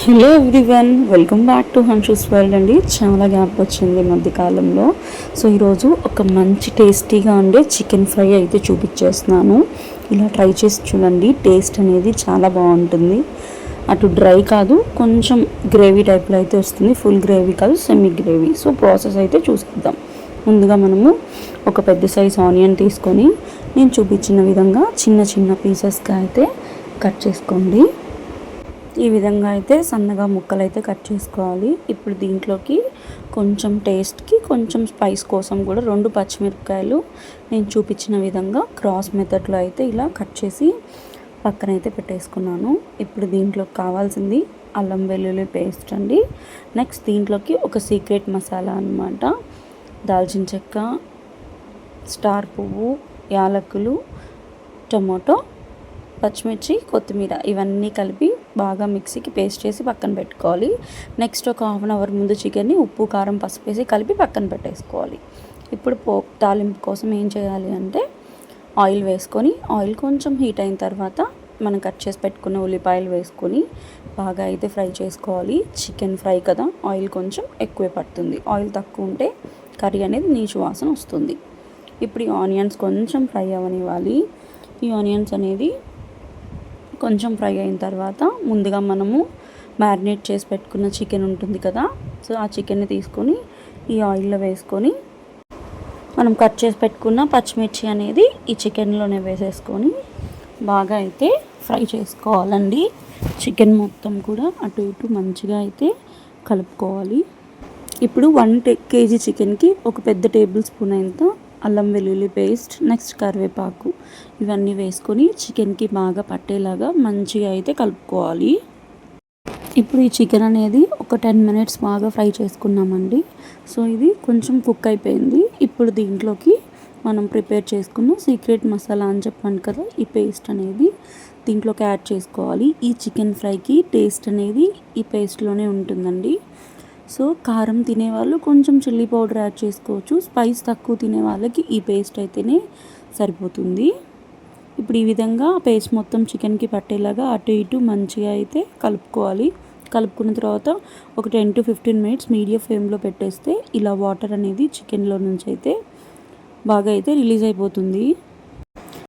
Hello everyone, welcome back to Hanshu's world అండి. చాలా gap వచ్చింది మధ్యకాలంలో. సో ఈరోజు ఒక మంచి టేస్టీగా ఉండే చికెన్ ఫ్రై అయితే చూపించేస్తున్నాను. ఇలా ట్రై చేసి చూడండి, టేస్ట్ అనేది చాలా బాగుంటుంది. అటు డ్రై కాదు, కొంచెం గ్రేవీ టైప్లో అయితే వస్తుంది. ఫుల్ గ్రేవీ కాదు, సెమీ గ్రేవీ. సో ప్రాసెస్ అయితే చూసేద్దాం. ముందుగా మనము ఒక పెద్ద సైజ్ ఆనియన్ తీసుకొని నేను చూపించిన విధంగా చిన్న చిన్న పీసెస్గా అయితే కట్ చేసుకోండి. ఈ విధంగా అయితే సన్నగా ముక్కలు అయితే కట్ చేసుకోవాలి. ఇప్పుడు దీంట్లోకి కొంచెం టేస్ట్కి, కొంచెం స్పైస్ కోసం కూడా 2 పచ్చిమిరపకాయలు నేను చూపించిన విధంగా క్రాస్ మెథడ్లో అయితే ఇలా కట్ చేసి పక్కన అయితే పెట్టేసుకున్నాను. ఇప్పుడు దీంట్లోకి కావాల్సింది అల్లం వెల్లుల్లి పేస్ట్ అండి. నెక్స్ట్ దీంట్లోకి ఒక సీక్రెట్ మసాలా అన్నమాట. దాల్చిన చెక్క, స్టార్ పువ్వు, యాలకులు, టొమాటో, పచ్చిమిర్చి, కొత్తిమీర ఇవన్నీ కలిపి బాగా మిక్సీకి పేస్ట్ చేసి పక్కన పెట్టుకోవాలి. నెక్స్ట్ ఒక 1/2 అవర్ ముందు చికెన్ని ఉప్పు, కారం, పసుపు వేసి కలిపి పక్కన పెట్టేసుకోవాలి. ఇప్పుడు తాలింపు కోసం ఏం చేయాలి అంటే ఆయిల్ వేసుకొని, ఆయిల్ కొంచెం హీట్ అయిన తర్వాత మనం కట్ చేసి పెట్టుకున్న ఉల్లిపాయలు వేసుకొని బాగా అయితే ఫ్రై చేసుకోవాలి. చికెన్ ఫ్రై కదా, ఆయిల్ కొంచెం ఎక్కువే పడుతుంది. ఆయిల్ తక్కువ ఉంటే కర్రీ అనేది నీచు వాసన వస్తుంది. ఇప్పుడు ఈ ఆనియన్స్ కొంచెం ఫ్రై అవ్వనివ్వాలి. ఈ ఆనియన్స్ అనేది కొంచెం ఫ్రై అయిన తర్వాత ముందుగా మనము మ్యారినేట్ చేసి పెట్టుకున్న చికెన్ ఉంటుంది కదా, సో ఆ చికెన్ని తీసుకొని ఈ ఆయిల్లో వేసుకొని మనం కట్ చేసి పెట్టుకున్న పచ్చిమిర్చి అనేది ఈ చికెన్లోనే వేసేసుకొని బాగా అయితే ఫ్రై చేసుకోవాలండి. చికెన్ మొత్తం కూడా అటు ఇటు మంచిగా అయితే కలుపుకోవాలి. ఇప్పుడు 1 kg చికెన్కి ఒక పెద్ద టేబుల్ స్పూన్ అయినంత అల్లం వెల్లుల్లి పేస్ట్, నెక్స్ట్ కరివేపాకు ఇవన్నీ వేసుకొని చికెన్కి బాగా పట్టేలాగా మంచిగా అయితే కలుపుకోవాలి. ఇప్పుడు ఈ చికెన్ అనేది ఒక 10 minutes బాగా ఫ్రై చేసుకున్నామండి. సో ఇది కొంచెం కుక్ అయిపోయింది. ఇప్పుడు దీంట్లోకి మనం ప్రిపేర్ చేసుకున్న సీక్రెట్ మసాలా అని చెప్పాను కదా, ఈ పేస్ట్ అనేది దీంట్లోకి యాడ్ చేసుకోవాలి. ఈ చికెన్ ఫ్రైకి టేస్ట్ అనేది ఈ పేస్ట్లోనే ఉంటుందండి. సో కారం తినేవాళ్ళు కొంచెం చిల్లీ పౌడర్ యాడ్ చేసుకోవచ్చు. స్పైస్ తక్కువ తినే వాళ్ళకి ఈ పేస్ట్ అయితేనే సరిపోతుంది. ఇప్పుడు ఈ విధంగా పేస్ట్ మొత్తం చికెన్కి పట్టేలాగా అటు ఇటు మంచిగా అయితే కలుపుకోవాలి. కలుపుకున్న తర్వాత ఒక 10 to 15 minutes మీడియం ఫ్లేమ్లో పెట్టేస్తే ఇలా వాటర్ అనేది చికెన్లో నుంచి అయితే బాగా అయితే రిలీజ్ అయిపోతుంది.